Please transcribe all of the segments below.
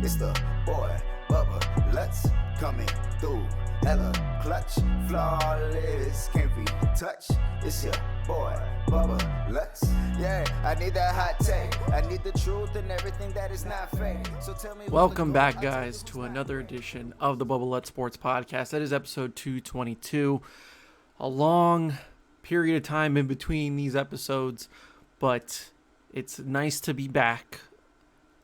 It's the boy, Bubba, let's coming through. Ella, clutch, flawless, can't be touched. It's your boy, Bubba, let's. Yeah, I need that hot take. I need the truth and everything that is not fake. So tell me. Welcome back, guys, to another edition of the Bubba Let's Sports Podcast. That is episode 222. A long period of time in between these episodes, but it's nice to be back,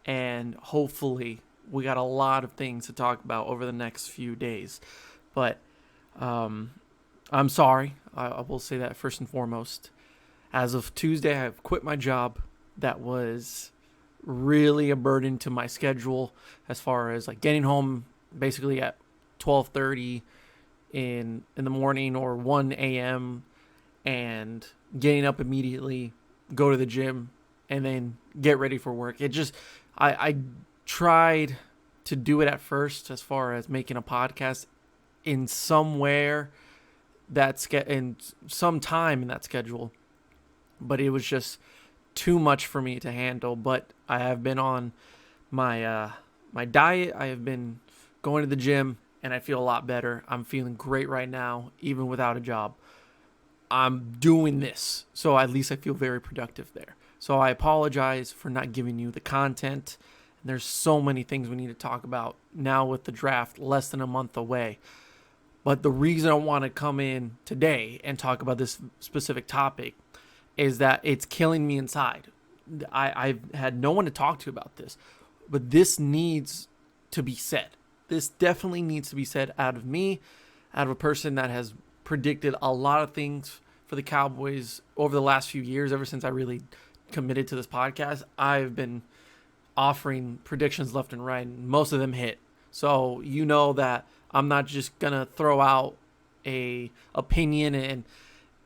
and hopefully we got a lot of things to talk about over the next few days. But I'm sorry. I will say that first and foremost. As of Tuesday, I've quit my job. That was really a burden to my schedule as far as like getting home basically at 12:30 in the morning or 1 a.m. and getting up immediately, go to the gym, and then get ready for work. It just, I tried to do it at first as far as making a podcast in somewhere that's in some time in that schedule, but it was just too much for me to handle. But I have been on my my diet. I have been going to the gym, and I feel a lot better. I'm feeling great right now, even without a job. I'm doing this, so at least I feel very productive there. So I apologize for not giving you the content. There's so many things we need to talk about now with the draft less than a month away. But the reason I want to come in today and talk about this specific topic is that it's killing me inside. I've had no one to talk to about this, but this needs to be said. This definitely needs to be said out of me, out of a person that has predicted a lot of things for the Cowboys over the last few years. Ever since I really committed to this podcast, I've been offering predictions left and right, and most of them hit. So you know that I'm not just gonna throw out a opinion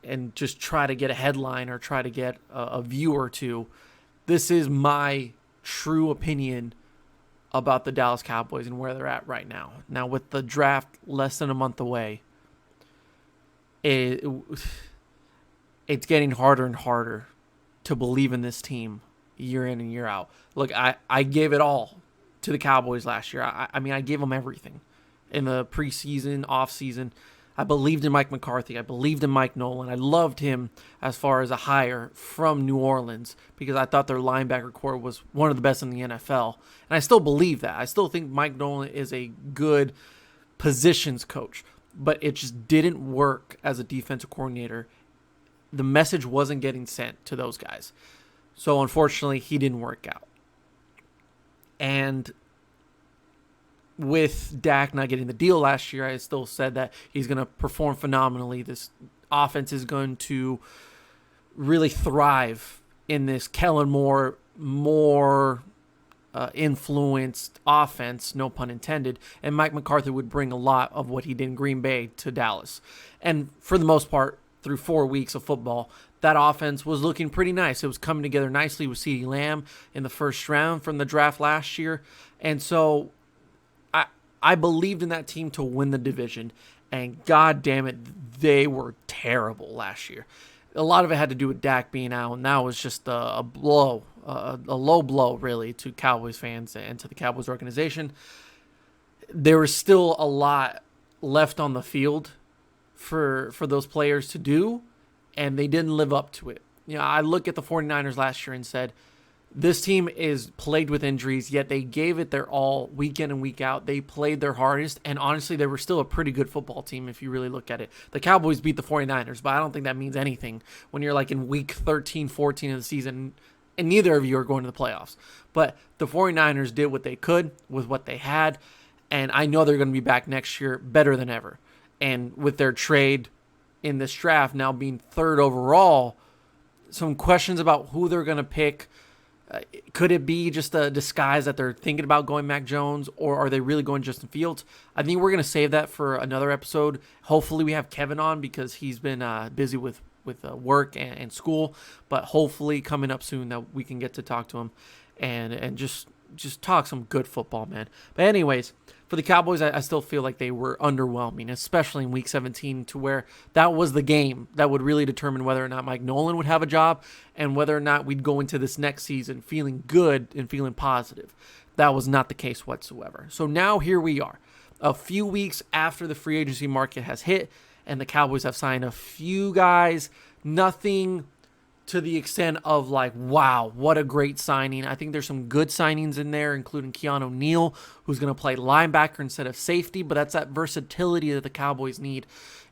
and just try to get a headline or try to get a view or two. This is my true opinion about the Dallas Cowboys and where they're at right now. Now, with the draft less than a month away, it's getting harder and harder to believe in this team year in and year out. Look, I gave it all to the Cowboys last year. I mean, I gave them everything. In the preseason, offseason, I believed in Mike McCarthy. I believed in Mike Nolan. I loved him as far as a hire from New Orleans because I thought their linebacker core was one of the best in the NFL. And I still believe that. I still think Mike Nolan is a good positions coach, but it just didn't work as a defensive coordinator. The message wasn't getting sent to those guys. So unfortunately, he didn't work out. And with Dak not getting the deal last year, I still said that he's going to perform phenomenally. This offense is going to really thrive in this Kellen Moore more influenced offense, no pun intended, and Mike McCarthy would bring a lot of what he did in Green Bay to Dallas. And for the most part, through 4 weeks of football, that offense was looking pretty nice. It was coming together nicely with CeeDee Lamb in the first round from the draft last year. And so I believed in that team to win the division, and God damn it, they were terrible last year. A lot of it had to do with Dak being out, and that was just a blow, a low blow, really, to Cowboys fans and to the Cowboys organization. There was still a lot left on the field for those players to do, and they didn't live up to it. You know, I look at the 49ers last year and said, this team is plagued with injuries, yet they gave it their all week in and week out. They played their hardest, and honestly, they were still a pretty good football team if you really look at it. The Cowboys beat the 49ers, but I don't think that means anything when you're like in week 13, 14 of the season, and neither of you are going to the playoffs. But the 49ers did what they could with what they had, and I know they're going to be back next year better than ever. And with their trade in this draft now being third overall, some questions about who they're going to pick. Could it be just a disguise that they're thinking about going Mac Jones, or are they really going Justin Fields? I think we're going to save that for another episode. Hopefully we have Kevin on because he's been busy with work and school, but hopefully coming up soon that we can get to talk to him and just talk some good football, man. But anyways, for For the Cowboys, I still feel like they were underwhelming, especially in Week 17, to where that was the game that would really determine whether or not Mike Nolan would have a job and whether or not we'd go into this next season feeling good and feeling positive. That was not the case whatsoever. So now here we are, a few weeks after the free agency market has hit, and the Cowboys have signed a few guys. Nothing to the extent of like, wow, what a great signing. I think there's some good signings in there, including Keanu Neal, who's going to play linebacker instead of safety, but that's that versatility that the Cowboys need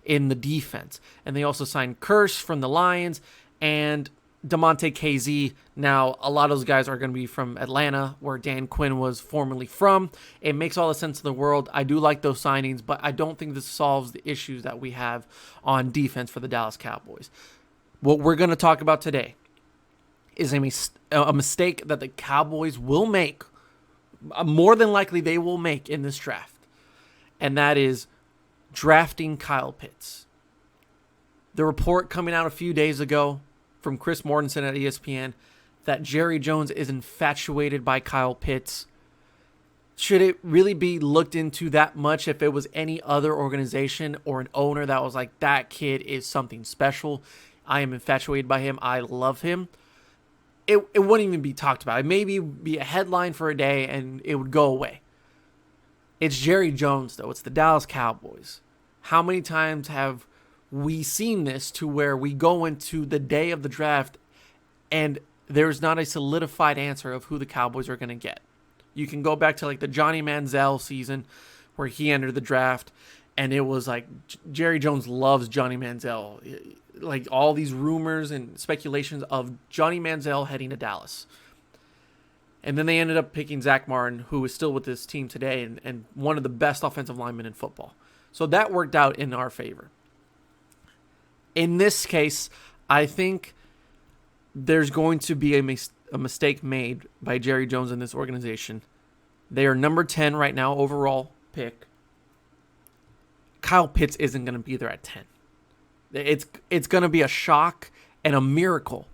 in the defense. And they also signed Curse from the Lions and DeMonte KZ. Now, a lot of those guys are going to be from Atlanta, where Dan Quinn was formerly from. It makes all the sense in the world. I do like those signings, but I don't think this solves the issues that we have on defense for the Dallas Cowboys. What we're going to talk about today is a mistake that the Cowboys will make, more than likely they will make in this draft, and that is drafting Kyle Pitts. The report coming out a few days ago from Chris Mortensen at ESPN that Jerry Jones is infatuated by Kyle Pitts. Should it really be looked into that much if it was any other organization or an owner that was like, that kid is something special? I am infatuated by him. I love him. It wouldn't even be talked about. It maybe be a headline for a day and it would go away. It's Jerry Jones, though. It's the Dallas Cowboys. How many times have we seen this to where we go into the day of the draft and there's not a solidified answer of who the Cowboys are going to get? You can go back to like the Johnny Manziel season where he entered the draft and it was like Jerry Jones loves Johnny Manziel. Like all these rumors and speculations of Johnny Manziel heading to Dallas. And then they ended up picking Zach Martin, who is still with this team today and one of the best offensive linemen in football. So that worked out in our favor. In this case, I think there's going to be a mistake made by Jerry Jones in this organization. They are number 10 right now, overall pick. Kyle Pitts isn't going to be there at 10. It's going to be a shock and a miracle,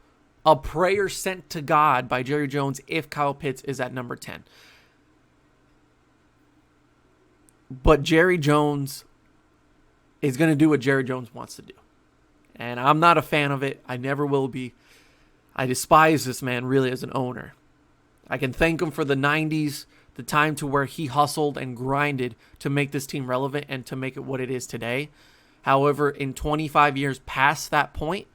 a prayer sent to God by Jerry Jones if Kyle Pitts is at number 10. But Jerry Jones is going to do what Jerry Jones wants to do. And I'm not a fan of it. I never will be. I despise this man really as an owner. I can thank him for the 90s, the time to where he hustled and grinded to make this team relevant and to make it what it is today. However, in 25 years past that point,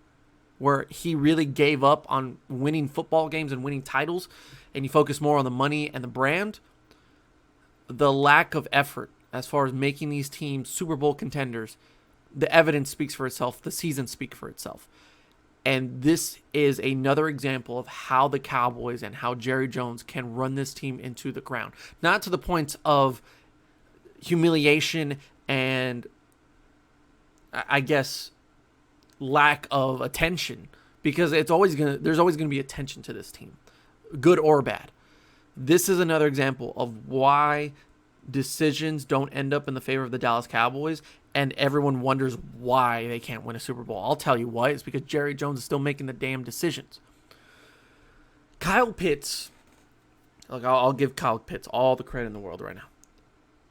where he really gave up on winning football games and winning titles, and he focused more on the money and the brand, the lack of effort as far as making these teams Super Bowl contenders, the evidence speaks for itself. The season speaks for itself. And this is another example of how the Cowboys and how Jerry Jones can run this team into the ground. Not to the point of humiliation and, I guess, lack of attention, because there's always going to be attention to this team, good or bad. This is another example of why decisions don't end up in the favor of the Dallas Cowboys, and everyone wonders why they can't win a Super Bowl. I'll tell you why. It's because Jerry Jones is still making the damn decisions. Kyle Pitts, look, I'll give Kyle Pitts all the credit in the world right now.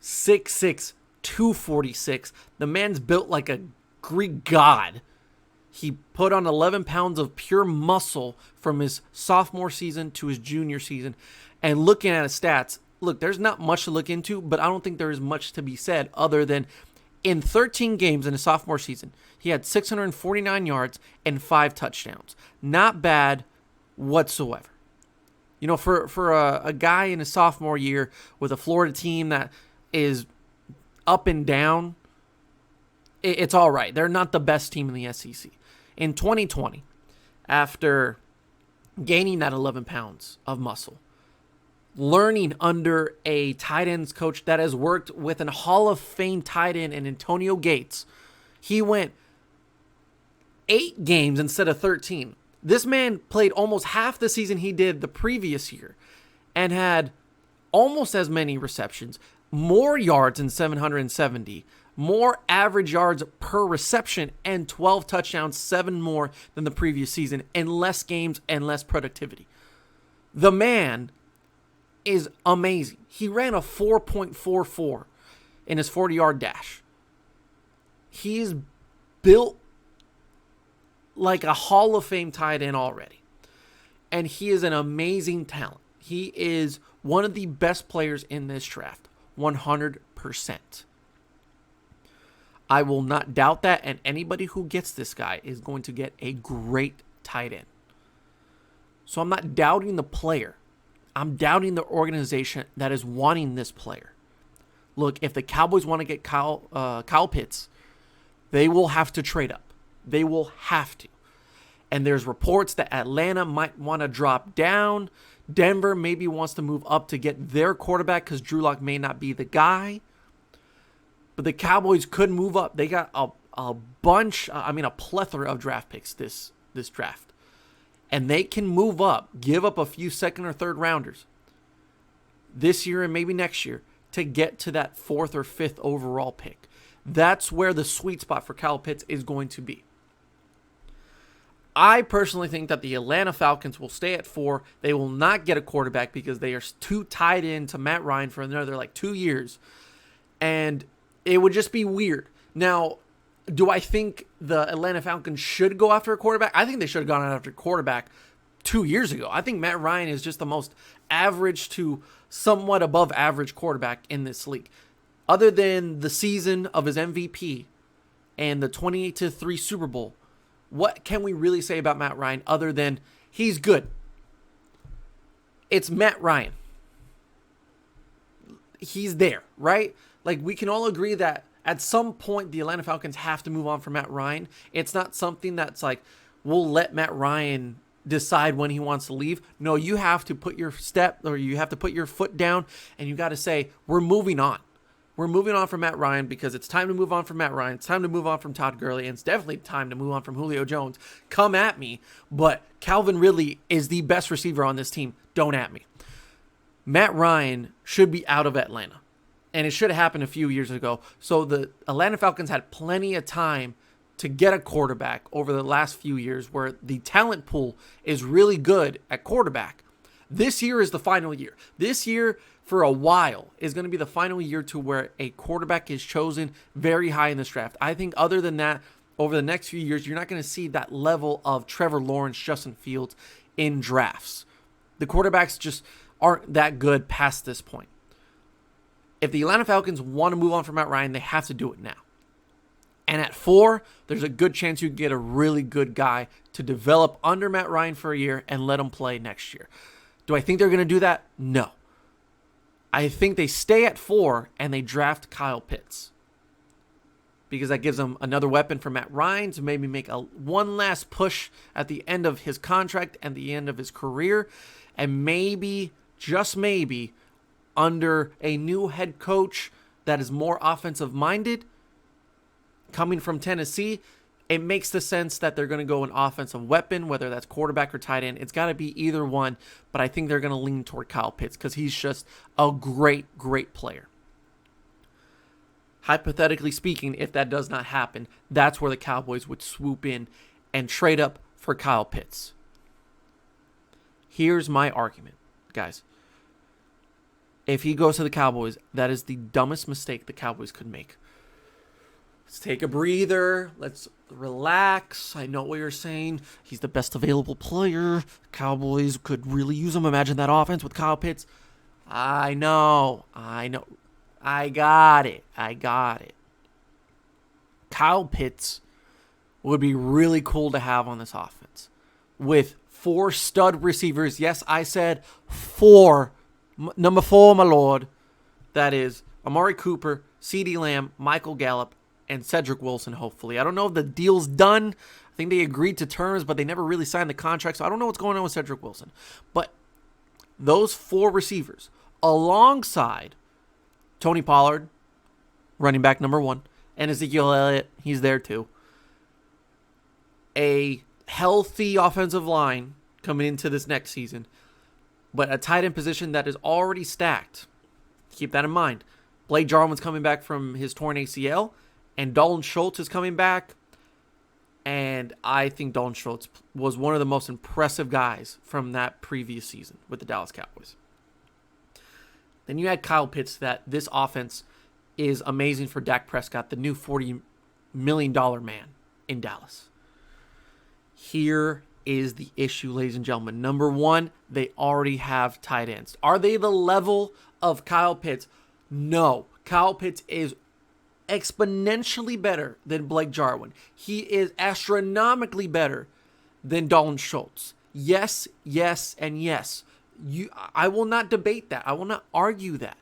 6'6", 246. The man's built like a Greek god. He put on 11 pounds of pure muscle from his sophomore season to his junior season. And looking at his stats, look, there's not much to look into, but I don't think there is much to be said other than in 13 games in his sophomore season, he had 649 yards and 5 touchdowns. Not bad whatsoever. You know, for a guy in his sophomore year with a Florida team that is up and down, it's all right. They're not the best team in the SEC. In 2020, after gaining that 11 pounds of muscle, learning under a tight ends coach that has worked with a Hall of Fame tight end in Antonio Gates, he went 8 games instead of 13. This man played almost half the season he did the previous year and had almost as many receptions, more yards than 770, more average yards per reception, and 12 touchdowns, 7 more than the previous season, and less games and less productivity. The man is amazing. He ran a 4.44 in his 40-yard dash. He's built like a Hall of Fame tight end already. And he is an amazing talent. He is one of the best players in this draft, 100%. I will not doubt that, and anybody who gets this guy is going to get a great tight end. So I'm not doubting the player. I'm doubting the organization that is wanting this player. Look, if the Cowboys want to get Kyle Pitts, they will have to trade up. They will have to. And there's reports that Atlanta might want to drop down. Denver maybe wants to move up to get their quarterback because Drew Lock may not be the guy. But the Cowboys could move up. They got a plethora of draft picks this draft. And they can move up, give up a few second or third rounders this year and maybe next year to get to that 4th or 5th overall pick. That's where the sweet spot for Kyle Pitts is going to be. I personally think that the Atlanta Falcons will stay at 4. They will not get a quarterback because they are too tied in to Matt Ryan for another 2 years. And it would just be weird. Now, do I think the Atlanta Falcons should go after a quarterback? I think they should have gone after a quarterback 2 years ago. I think Matt Ryan is just the most average to somewhat above average quarterback in this league. Other than the season of his MVP and the 28-3 Super Bowl, what can we really say about Matt Ryan other than he's good? It's Matt Ryan. He's there, right? We can all agree that at some point the Atlanta Falcons have to move on from Matt Ryan. It's not something that's we'll let Matt Ryan decide when he wants to leave. No, you have to put your foot down and you got to say, we're moving on. We're moving on from Matt Ryan because it's time to move on from Matt Ryan. It's time to move on from Todd Gurley. And it's definitely time to move on from Julio Jones. Come at me. But Calvin Ridley is the best receiver on this team. Don't at me. Matt Ryan should be out of Atlanta. And it should have happened a few years ago. So the Atlanta Falcons had plenty of time to get a quarterback over the last few years where the talent pool is really good at quarterback. This year is the final year. This year, for a while, is going to be the final year to where a quarterback is chosen very high in this draft. I think other than that, over the next few years, you're not going to see that level of Trevor Lawrence, Justin Fields in drafts. The quarterbacks just aren't that good past this point. If the Atlanta Falcons want to move on from Matt Ryan, they have to do it now. And at 4, there's a good chance you can get a really good guy to develop under Matt Ryan for a year and let him play next year. Do I think they're going to do that? No. I think they stay at 4 and they draft Kyle Pitts. Because that gives them another weapon for Matt Ryan to maybe make one last push at the end of his contract and the end of his career. And maybe, just maybe, under a new head coach that is more offensive minded, coming from Tennessee, it makes the sense that they're going to go an offensive weapon, whether that's quarterback or tight end. It's got to be either one, but I think they're going to lean toward Kyle Pitts because he's just a great, great player. Hypothetically speaking, if that does not happen, that's where the Cowboys would swoop in and trade up for Kyle Pitts. Here's my argument, guys. If he goes to the Cowboys, that is the dumbest mistake the Cowboys could make. Let's take a breather. Let's relax. I know what you're saying. He's the best available player. Cowboys could really use him. Imagine that offense with Kyle Pitts. I know. I got it. Kyle Pitts would be really cool to have on this offense. With 4 stud receivers. Yes, I said 4. Number 4, my lord. That is Amari Cooper, CeeDee Lamb, Michael Gallup, and Cedric Wilson, hopefully. I don't know if the deal's done. I think they agreed to terms, but they never really signed the contract, so I don't know what's going on with Cedric Wilson. But those 4 receivers, alongside Tony Pollard, running back number 1, and Ezekiel Elliott, he's there too. A healthy offensive line coming into this next season, but a tight end position that is already stacked. Keep that in mind. Blake Jarwin's coming back from his torn ACL, and Dalton Schultz is coming back. And I think Dalton Schultz was one of the most impressive guys from that previous season with the Dallas Cowboys. Then you add Kyle Pitts, that this offense is amazing for Dak Prescott, the new $40 million man in Dallas. Here is the issue, ladies and gentlemen. Number one, they already have tight ends. Are they the level of Kyle Pitts? No. Kyle Pitts is exponentially better than Blake Jarwin. He is astronomically better than Dalton Schultz. Yes, yes, and yes. I will not debate that. I will not argue that.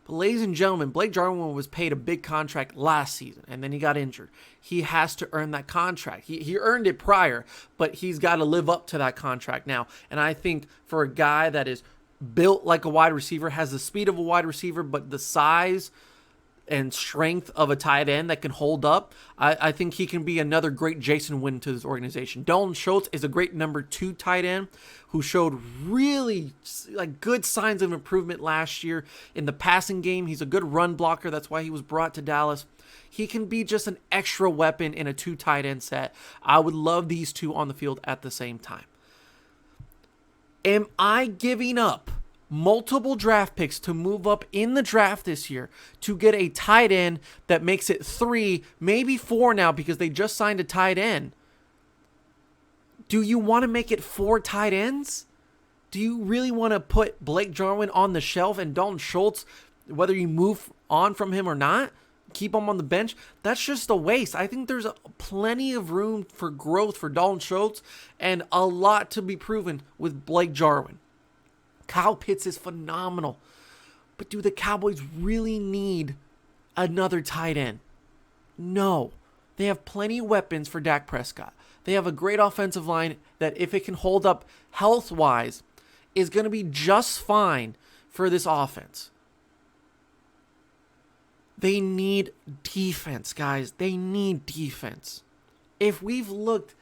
But ladies and gentlemen, Blake Jarwin was paid a big contract last season, and then he got injured. He has to earn that contract. He earned it prior, but he's got to live up to that contract now. And I think for a guy that is built like a wide receiver, has the speed of a wide receiver, but the size and strength of a tight end that can hold up, I think he can be another great Jason Witten to this organization. Dalton Schultz is a great number 2 tight end who showed really good signs of improvement last year in the passing game. He's a good run blocker. That's why he was brought to Dallas. He can be just an extra weapon in a 2 tight end set. I would love these two on the field at the same time. Am I giving up multiple draft picks to move up in the draft this year to get a tight end that makes it 3, maybe 4 now because they just signed a tight end? Do you want to make it 4 tight ends? Do you really want to put Blake Jarwin on the shelf and Dalton Schultz, whether you move on from him or not, keep him on the bench? That's just a waste. I think there's plenty of room for growth for Dalton Schultz and a lot to be proven with Blake Jarwin. Kyle Pitts is phenomenal. But do the Cowboys really need another tight end? No. They have plenty of weapons for Dak Prescott. They have a great offensive line that, if it can hold up health-wise, is going to be just fine for this offense. They need defense, guys. They need defense. If we've looked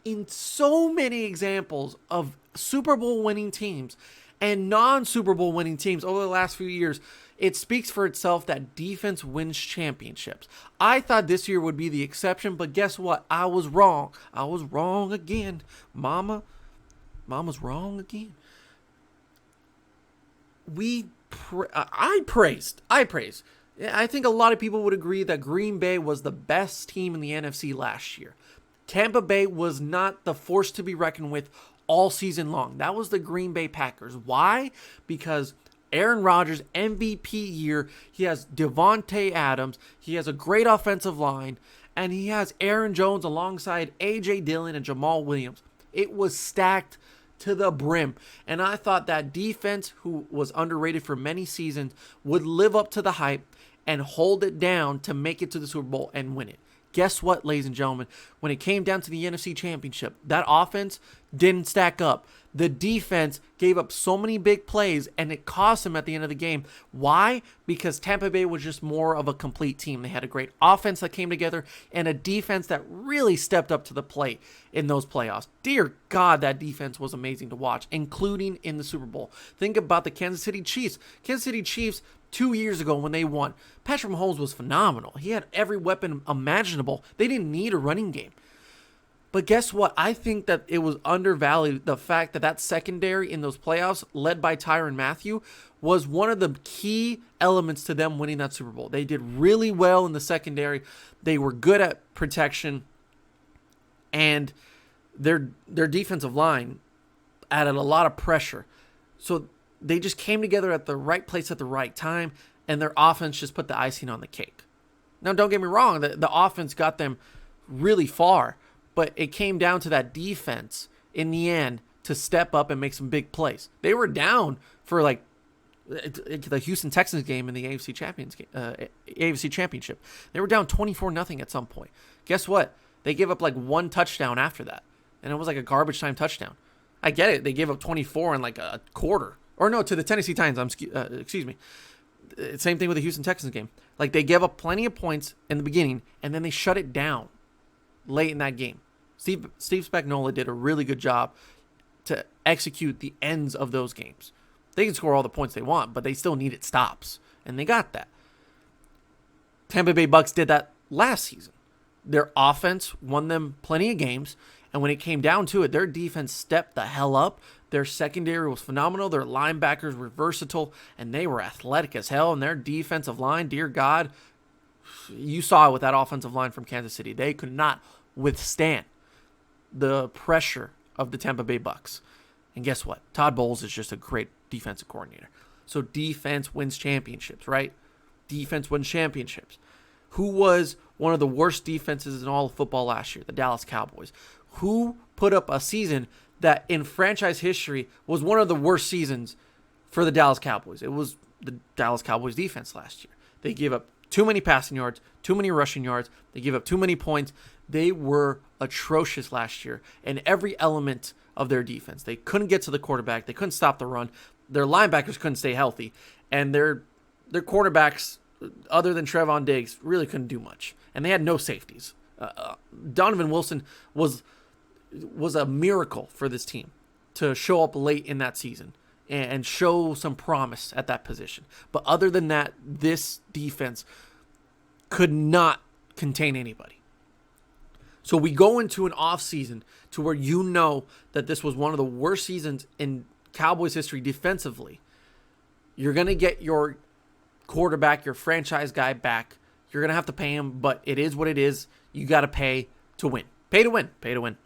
in so many examples of Super Bowl winning teams and non-Super Bowl winning teams over the last few years, it speaks for itself that defense wins championships. I thought this year would be the exception, but guess what? I was wrong. I was wrong again. Mama's wrong again. I praised. I think a lot of people would agree that Green Bay was the best team in the NFC last year. Tampa Bay was not the force to be reckoned with all season long. That was the Green Bay Packers. Why? Because Aaron Rodgers, MVP year, he has Devontae Adams, he has a great offensive line, and he has Aaron Jones alongside A.J. Dillon and Jamal Williams. It was stacked to the brim. And I thought that defense, who was underrated for many seasons, would live up to the hype and hold it down to make it to the Super Bowl and win it. Guess what, ladies and gentlemen? When it came down to the NFC Championship, that offense didn't stack up. The defense gave up so many big plays, and it cost them at the end of the game. Why? Because Tampa Bay was just more of a complete team. They had a great offense that came together and a defense that really stepped up to the plate in those playoffs. Dear God, that defense was amazing to watch, including in the Super Bowl. Think about the Kansas City Chiefs. Kansas City Chiefs 2 years ago when they won, Patrick Mahomes was phenomenal. He had every weapon imaginable. They didn't need a running game. But guess what? I think that it was undervalued. The fact that that secondary in those playoffs, led by Tyrann Mathieu, was one of the key elements to them winning that Super Bowl. They did really well in the secondary. They were good at protection. And their defensive line added a lot of pressure. So they just came together at the right place at the right time, and their offense just put the icing on the cake. Now, don't get me wrong. The offense got them really far, but it came down to that defense in the end to step up and make some big plays. They were down for like the Houston Texans game in the AFC Championship. They were down 24-0 at some point. Guess what? They gave up like one touchdown after that, and it was like a garbage time touchdown. I get it. They gave up 24 in like a quarter. Or no, to the Tennessee Titans. Excuse me. Same thing with the Houston Texans game. Like, they gave up plenty of points in the beginning, and then they shut it down late in that game. Steve Spagnuolo did a really good job to execute the ends of those games. They can score all the points they want, but they still needed stops, and they got that. Tampa Bay Bucks did that last season. Their offense won them plenty of games, And when it came down to it, their defense stepped the hell up. Their secondary was phenomenal. Their linebackers were versatile, and they were athletic as hell. And their defensive line, dear God, you saw it with that offensive line from Kansas City. They could not withstand the pressure of the Tampa Bay Bucks. And guess what? Todd Bowles is just a great defensive coordinator. So defense wins championships, right? Defense wins championships. Who was one of the worst defenses in all of football last year? The Dallas Cowboys. Who put up a season that in franchise history was one of the worst seasons for the Dallas Cowboys? It was the Dallas Cowboys defense last year. They gave up too many passing yards, too many rushing yards. They gave up too many points. They were atrocious last year in every element of their defense. They couldn't get to the quarterback. They couldn't stop the run. Their linebackers couldn't stay healthy. And their quarterbacks, other than Trevon Diggs, really couldn't do much. And they had no safeties. Donovan Wilson was a miracle for this team to show up late in that season and show some promise at that position. But other than that, this defense could not contain anybody. So we go into an offseason to where you know that this was one of the worst seasons in Cowboys history defensively. You're going to get your quarterback, your franchise guy back. You're going to have to pay him, but it is what it is. You got to pay to win. Pay to win. Pay to win.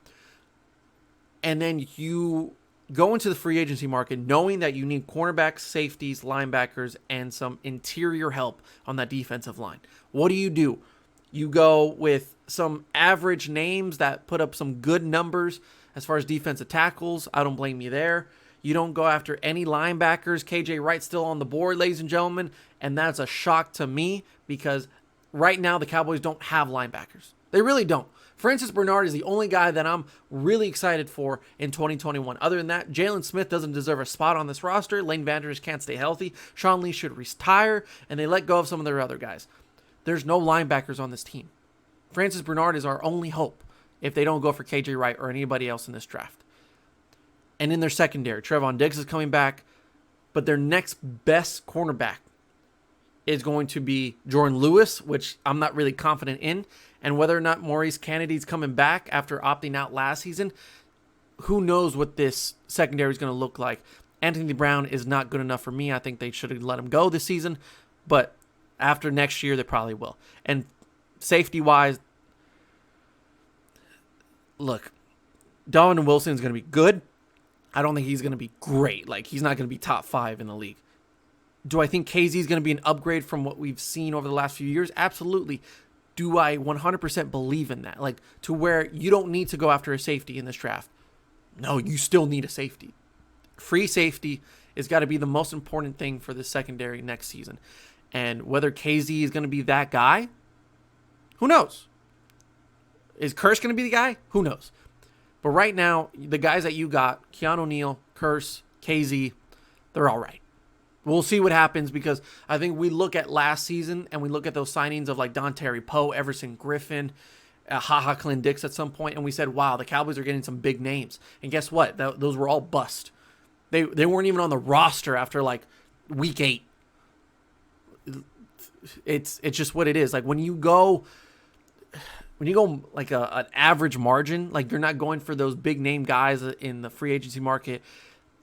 And then you go into the free agency market knowing that you need cornerbacks, safeties, linebackers, and some interior help on that defensive line. What do? You go with some average names that put up some good numbers as far as defensive tackles. I don't blame you there. You don't go after any linebackers. KJ Wright's still on the board, ladies and gentlemen, and that's a shock to me because right now the Cowboys don't have linebackers. They really don't. Francis Bernard is the only guy that I'm really excited for in 2021. Other than that, Jalen Smith doesn't deserve a spot on this roster. Lane Vanders can't stay healthy. Sean Lee should retire, and they let go of some of their other guys. There's no linebackers on this team. Francis Bernard is our only hope if they don't go for KJ Wright or anybody else in this draft. And in their secondary, Trevon Diggs is coming back, but their next best cornerback is going to be Jordan Lewis, which I'm not really confident in. And whether or not Maurice Kennedy's coming back after opting out last season, who knows what this secondary is going to look like. Anthony Brown is not good enough for me. I think they should have let him go this season, but after next year, they probably will. And safety-wise, look, Donovan Wilson is going to be good. I don't think he's going to be great. Like, he's not going to be top 5 in the league. Do I think KZ is going to be an upgrade from what we've seen over the last few years? Absolutely. Do I 100% believe in that? Like, to where you don't need to go after a safety in this draft. No, you still need a safety. Free safety has got to be the most important thing for the secondary next season. And whether KZ is going to be that guy, who knows? Is Curse going to be the guy? Who knows? But right now, the guys that you got, Keanu Neal, Curse, KZ, they're all right. We'll see what happens because I think we look at last season and we look at those signings of like Dontari Poe, Everson Griffin, HaHa Clint Dix at some point, and we said, wow, the Cowboys are getting some big names. And guess what? Those were all bust. They weren't even on the roster after like week 8. It's just what it is. Like when you go like an average margin, like you're not going for those big name guys in the free agency market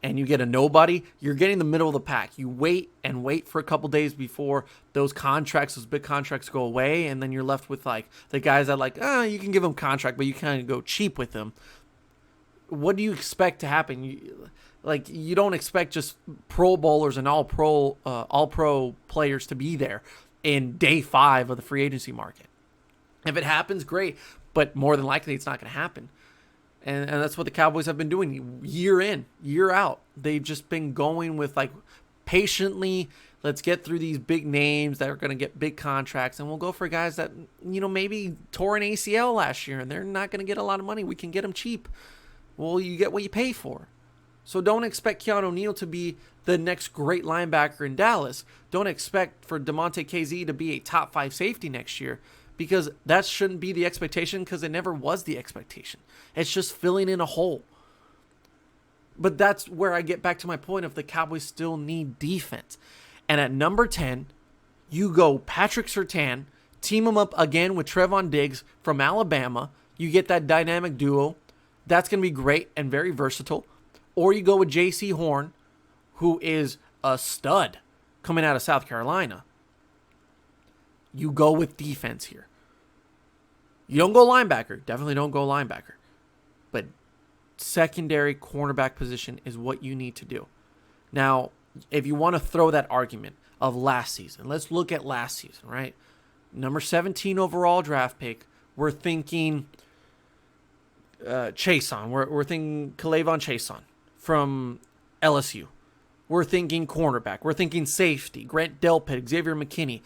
and you get a nobody, you're getting the middle of the pack. You wait and wait for a couple days before those big contracts go away, and then you're left with like the guys that like, you can give them contract, but you kind of go cheap with them. What do you expect to happen? You don't expect just Pro Bowlers and all pro players to be there in day 5 of the free agency market. If it happens, great, but more than likely it's not going to happen. And that's what the Cowboys have been doing year in, year out. They've just been going with like patiently, let's get through these big names that are going to get big contracts, and we'll go for guys that, maybe tore an ACL last year and they're not going to get a lot of money. We can get them cheap. Well, you get what you pay for. So don't expect Keanu Neal to be the next great linebacker in Dallas. Don't expect for DeMonte KZ to be a top 5 safety next year, because that shouldn't be the expectation, because it never was the expectation. It's just filling in a hole. But that's where I get back to my point of the Cowboys still need defense. And at number 10, you go Patrick Surtain, team him up again with Trevon Diggs from Alabama. You get that dynamic duo. That's going to be great and very versatile. Or you go with J.C. Horn, who is a stud coming out of South Carolina. You go with defense here. You don't go linebacker. Definitely don't go linebacker. But secondary cornerback position is what you need to do. Now, if you want to throw that argument of last season, let's look at last season, right? Number 17 overall draft pick, we're thinking Chason. We're thinking K'Lavon Chason from LSU. We're thinking cornerback. We're thinking safety. Grant Delpit, Xavier McKinney.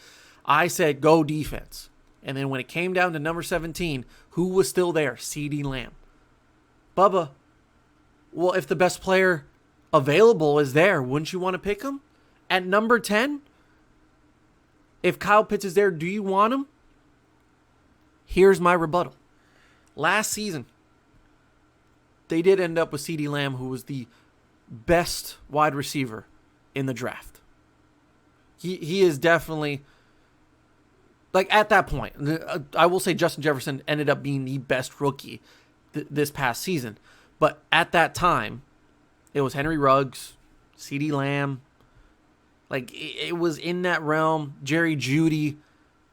I said go defense. And then when it came down to number 17, who was still there? CeeDee Lamb. Bubba, well, if the best player available is there, wouldn't you want to pick him? At number 10, if Kyle Pitts is there, do you want him? Here's my rebuttal. Last season, they did end up with CeeDee Lamb, who was the best wide receiver in the draft. He is definitely, like, at that point, I will say Justin Jefferson ended up being the best rookie this past season. But at that time, it was Henry Ruggs, CeeDee Lamb. Like, it was in that realm. Jerry Jeudy.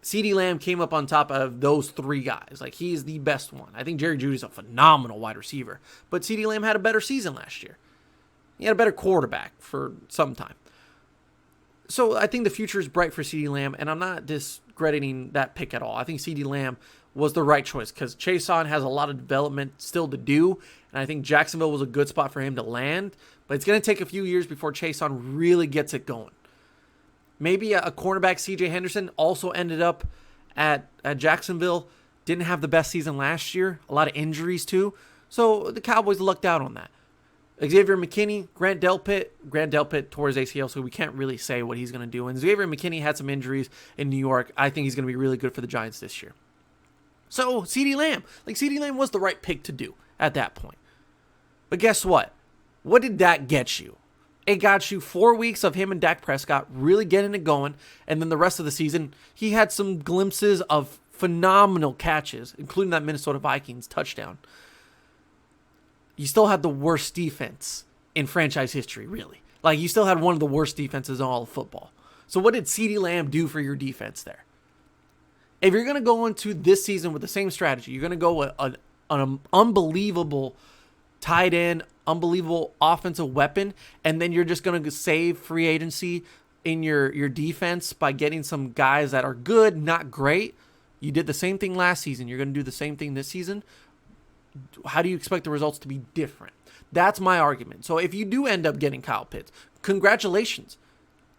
CeeDee Lamb came up on top of those three guys. Like, he's the best one. I think Jerry Jeudy's a phenomenal wide receiver. But CeeDee Lamb had a better season last year. He had a better quarterback for some time. So I think the future is bright for CeeDee Lamb, and I'm not discrediting that pick at all. I think CeeDee Lamb was the right choice because Chason has a lot of development still to do, and I think Jacksonville was a good spot for him to land, but it's going to take a few years before Chason really gets it going. Maybe a cornerback, C.J. Henderson, also ended up at Jacksonville, didn't have the best season last year, a lot of injuries too, so the Cowboys lucked out on that. Xavier McKinney, Grant Delpit tore his ACL, so we can't really say what he's going to do. And Xavier McKinney had some injuries in New York. I think he's going to be really good for the Giants this year. So, CeeDee Lamb. Like, CeeDee Lamb was the right pick to do at that point. But guess what? What did that get you? It got you 4 weeks of him and Dak Prescott really getting it going, and then the rest of the season, he had some glimpses of phenomenal catches, including that Minnesota Vikings touchdown. You still had the worst defense in franchise history, really. Like, you still had one of the worst defenses in all of football. So what did CeeDee Lamb do for your defense there? If you're going to go into this season with the same strategy, you're going to go with an unbelievable tight end, unbelievable offensive weapon, and then you're just going to save free agency in your defense by getting some guys that are good, not great. You did the same thing last season. You're going to do the same thing this season. How do you expect the results to be different? That's my argument. So if you do end up getting Kyle Pitts, congratulations.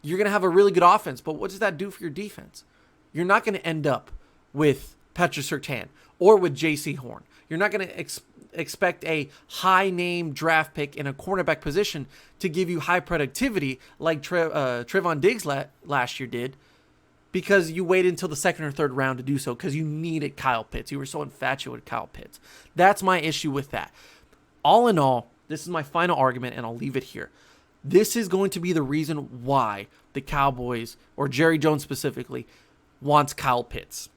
You're going to have a really good offense, but what does that do for your defense? You're not going to end up with Patrick Surtain or with J.C. Horn. You're not going to expect a high-name draft pick in a cornerback position to give you high productivity like Trevon Diggs last year did, because you waited until the second or third round to do so because you needed Kyle Pitts. You were so infatuated with Kyle Pitts. That's my issue with that. All in all, this is my final argument, and I'll leave it here. This is going to be the reason why the Cowboys, or Jerry Jones specifically, wants Kyle Pitts.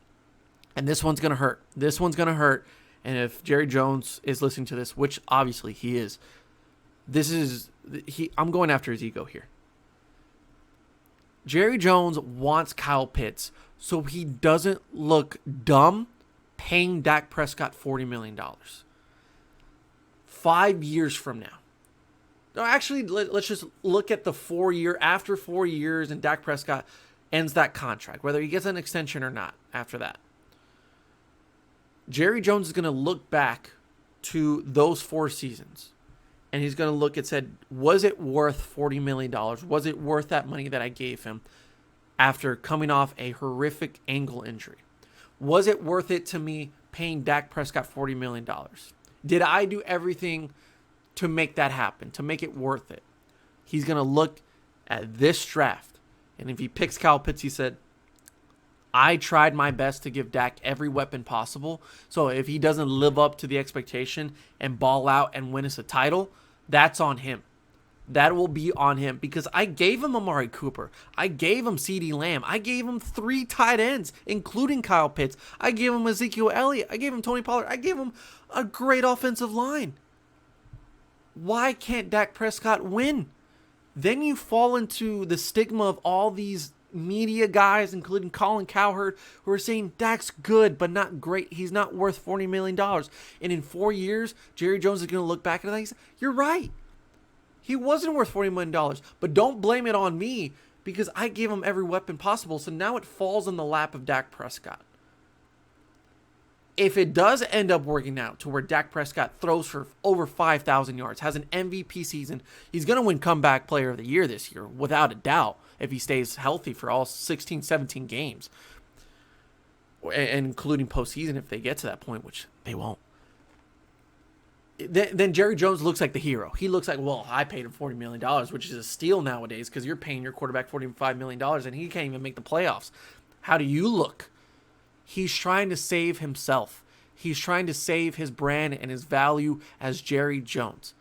And this one's going to hurt. This one's going to hurt. And if Jerry Jones is listening to this, which obviously he is, I'm going after his ego here. Jerry Jones wants Kyle Pitts so he doesn't look dumb paying Dak Prescott $40 million. 5 years from now. No, actually, let's just look at the after 4 years and Dak Prescott ends that contract, whether he gets an extension or not after that. Jerry Jones is going to look back to those 4 seasons. And he's going to look and said, was it worth $40 million? Was it worth that money that I gave him after coming off a horrific ankle injury? Was it worth it to me paying Dak Prescott $40 million? Did I do everything to make that happen, to make it worth it? He's going to look at this draft. And if he picks Kyle Pitts, he said, I tried my best to give Dak every weapon possible. So if he doesn't live up to the expectation and ball out and win us a title, that's on him. that will be on him, because I gave him Amari Cooper. I gave him CeeDee Lamb. I gave him 3 tight ends, including Kyle Pitts. I gave him Ezekiel Elliott. I gave him Tony Pollard. I gave him a great offensive line. Why can't Dak Prescott win? Then you fall into the stigma of all these media guys, including Colin Cowherd, who are saying Dak's good but not great. He's not worth $40 million. And in 4 years, Jerry Jones is going to look back at that and say, you're right. He wasn't worth $40 million. But don't blame it on me, because I gave him every weapon possible. So now it falls in the lap of Dak Prescott. If it does end up working out to where Dak Prescott throws for over 5,000 yards, has an MVP season, he's going to win Comeback Player of the Year this year, without a doubt, if he stays healthy for all 16, 17 games, and including postseason if they get to that point, which they won't. Then Jerry Jones looks like the hero. He looks like, well, I paid him $40 million, which is a steal nowadays, because you're paying your quarterback $45 million, and he can't even make the playoffs. How do you look? He's trying to save himself. He's trying to save his brand and his value as Jerry Jones.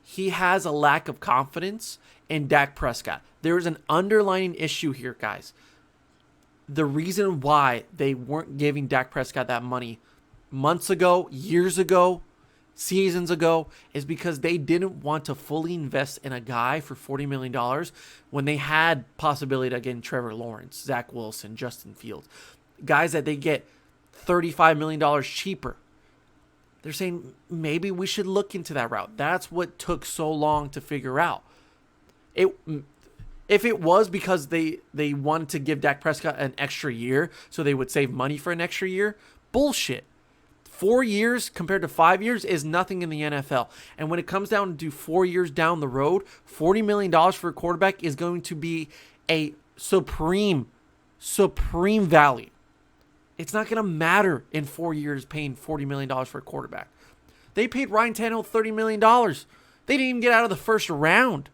He has a lack of confidence in Dak Prescott. There is an underlying issue here, guys. The reason why they weren't giving Dak Prescott that money months ago, years ago, seasons ago, is because they didn't want to fully invest in a guy for $40 million when they had possibility to get Trevor Lawrence, Zach Wilson, Justin Fields. Guys that they get $35 million cheaper. They're saying maybe we should look into that route. That's what took so long to figure out. If it was because they wanted to give Dak Prescott an extra year so they would save money for an extra year, bullshit. 4 years compared to 5 years is nothing in the NFL. And when it comes down to 4 years down the road, $40 million for a quarterback is going to be a supreme value. It's not going to matter in 4 years paying $40 million for a quarterback. They paid Ryan Tannehill $30 million. They didn't even get out of the first round.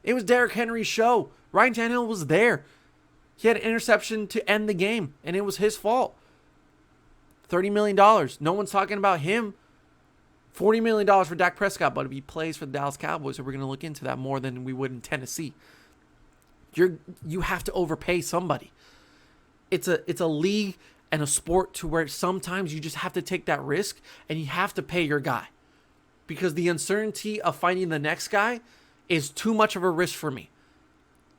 It was Derrick Henry's show. Ryan Tannehill was there. He had an interception to end the game, and it was his fault. $30 million. No one's talking about him. $40 million for Dak Prescott, but if he plays for the Dallas Cowboys, so we're going to look into that more than we would in Tennessee. You have to overpay somebody. It's a league and a sport to where sometimes you just have to take that risk and you have to pay your guy, because the uncertainty of finding the next guy is too much of a risk for me.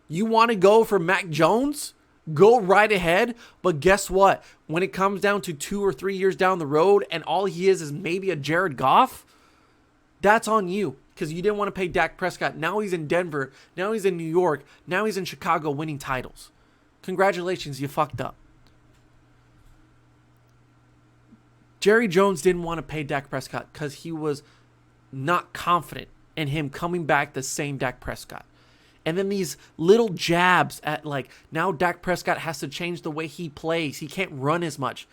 You want to go for Mac Jones? Go right ahead. But guess what? When it comes down to 2 or 3 years down the road and all he is maybe a Jared Goff, that's on you, because you didn't want to pay Dak Prescott. Now he's in Denver. Now he's in New York. Now he's in Chicago winning titles. Congratulations, you fucked up. Jerry Jones didn't want to pay Dak Prescott because he was not confident in him coming back the same Dak Prescott. And then these little jabs at now Dak Prescott has to change the way he plays. He can't run as much.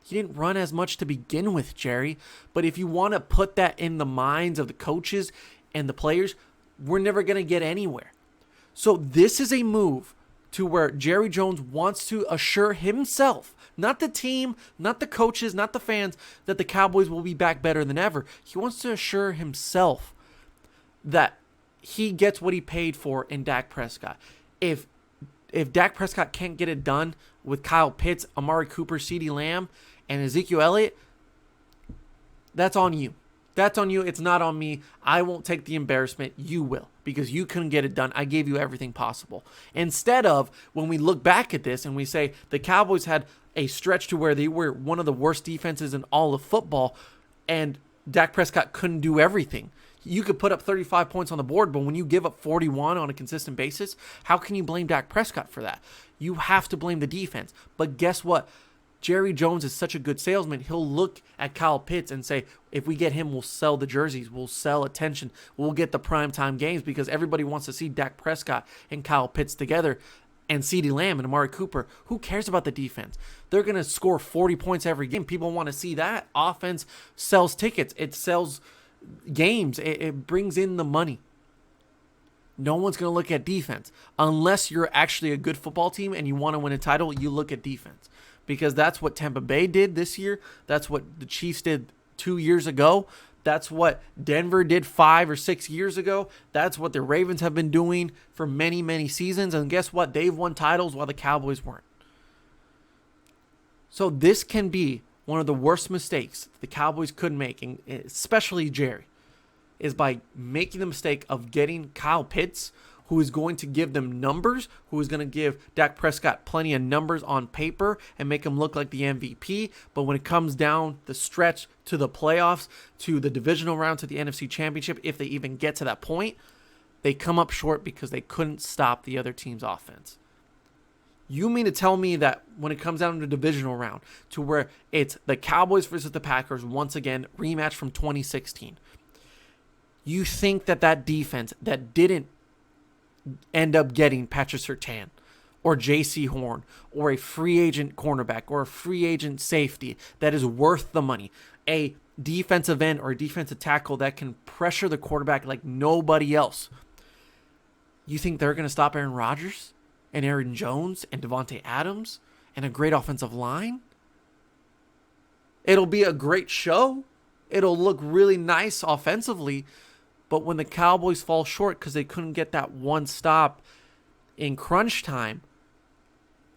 He didn't run as much to begin with, Jerry. But if you want to put that in the minds of the coaches and the players, we're never going to get anywhere. So this is a move to where Jerry Jones wants to assure himself, not the team, not the coaches, not the fans, that the Cowboys will be back better than ever. He wants to assure himself that he gets what he paid for in Dak Prescott. If Dak Prescott can't get it done with Kyle Pitts, Amari Cooper, CeeDee Lamb, and Ezekiel Elliott, that's on you. That's on you. It's not on me. I won't take the embarrassment. You will, because you couldn't get it done. I gave you everything possible. Instead of, when we look back at this and we say the Cowboys had a stretch to where they were one of the worst defenses in all of football, and Dak Prescott couldn't do everything. You could put up 35 points on the board, but when you give up 41 on a consistent basis, how can you blame Dak Prescott for that? You have to blame the defense. But guess what? Jerry Jones is such a good salesman. He'll look at Kyle Pitts and say, if we get him, we'll sell the jerseys. We'll sell attention. We'll get the primetime games, because everybody wants to see Dak Prescott and Kyle Pitts together, and CeeDee Lamb and Amari Cooper. Who cares about the defense? They're going to score 40 points every game. People want to see that. Offense sells tickets. It sells games. It brings in the money. No one's going to look at defense. Unless you're actually a good football team and you want to win a title, you look at defense. Because that's what Tampa Bay did this year. That's what the Chiefs did 2 years ago. That's what Denver did 5 or 6 years ago. That's what the Ravens have been doing for many, many seasons. And guess what? They've won titles while the Cowboys weren't. So this can be one of the worst mistakes the Cowboys could make, and especially Jerry, is by making the mistake of getting Kyle Pitts, who is going to give them numbers, who is going to give Dak Prescott plenty of numbers on paper and make him look like the MVP. But when it comes down the stretch to the playoffs, to the divisional round, to the NFC Championship, if they even get to that point, they come up short because they couldn't stop the other team's offense. You mean to tell me that when it comes down to the divisional round, to where it's the Cowboys versus the Packers, once again, rematch from 2016, you think that defense that didn't end up getting Patrick Surtain or J.C. Horn or a free agent cornerback or a free agent safety that is worth the money, a defensive end or a defensive tackle that can pressure the quarterback like nobody else, you think they're going to stop Aaron Rodgers and Aaron Jones and Devontae Adams and a great offensive line? It'll be a great show. It'll look really nice offensively. But when the Cowboys fall short because they couldn't get that one stop in crunch time,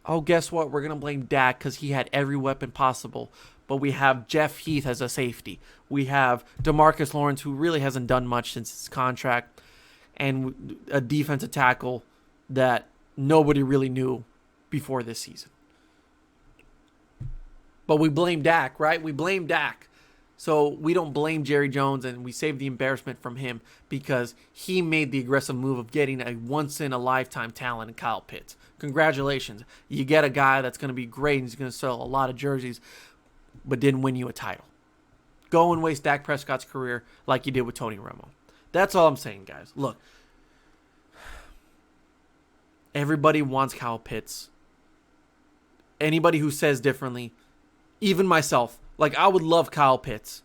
oh, guess what? We're going to blame Dak because he had every weapon possible. But we have Jeff Heath as a safety. We have DeMarcus Lawrence, who really hasn't done much since his contract, and a defensive tackle that nobody really knew before this season. But we blame Dak, right? We blame Dak. So we don't blame Jerry Jones, and we save the embarrassment from him because he made the aggressive move of getting a once-in-a-lifetime talent in Kyle Pitts. Congratulations. You get a guy that's going to be great and he's going to sell a lot of jerseys, but didn't win you a title. Go and waste Dak Prescott's career like you did with Tony Romo. That's all I'm saying, guys. Look, everybody wants Kyle Pitts. Anybody who says differently, even myself, like, I would love Kyle Pitts.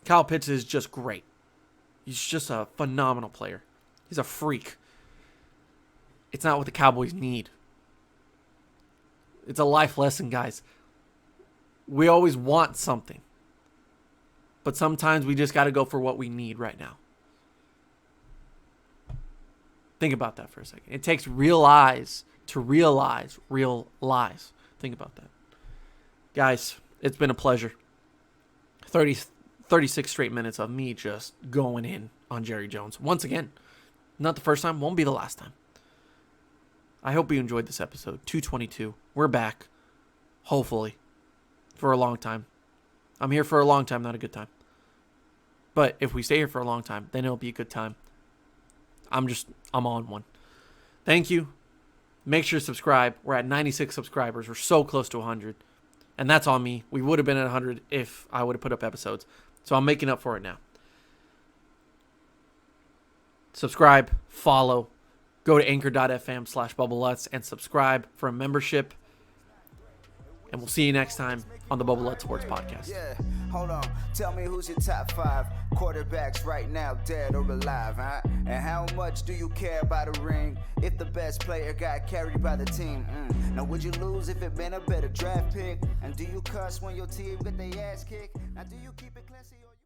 Kyle Pitts is just great. He's just a phenomenal player. He's a freak. It's not what the Cowboys need. It's a life lesson, guys. We always want something. But sometimes we just got to go for what we need right now. Think about that for a second. It takes real eyes to realize real lies. Think about that. Guys, it's been a pleasure. 36 straight minutes of me just going in on Jerry Jones. Once again, not the first time, won't be the last time. I hope you enjoyed this episode. 222. We're back. Hopefully. For a long time. I'm here for a long time, not a good time. But if we stay here for a long time, then it'll be a good time. I'm on one. Thank you. Make sure to subscribe. We're at 96 subscribers. We're so close to 100. And that's on me. We would have been at 100 if I would have put up episodes. So I'm making up for it now. Subscribe, follow, go to anchor.fm/BubbleLutz and subscribe for a membership. And we'll see you next time on the Bubble Lutz Sports Podcast. Yeah, hold on. Tell me who's your top 5 quarterbacks right now, dead or alive, huh? And how much do you care about a ring if the best player got carried by the team? Now, would you lose if it been a better draft pick? And do you cuss when your team get their ass kicked? Now, do you keep it classy?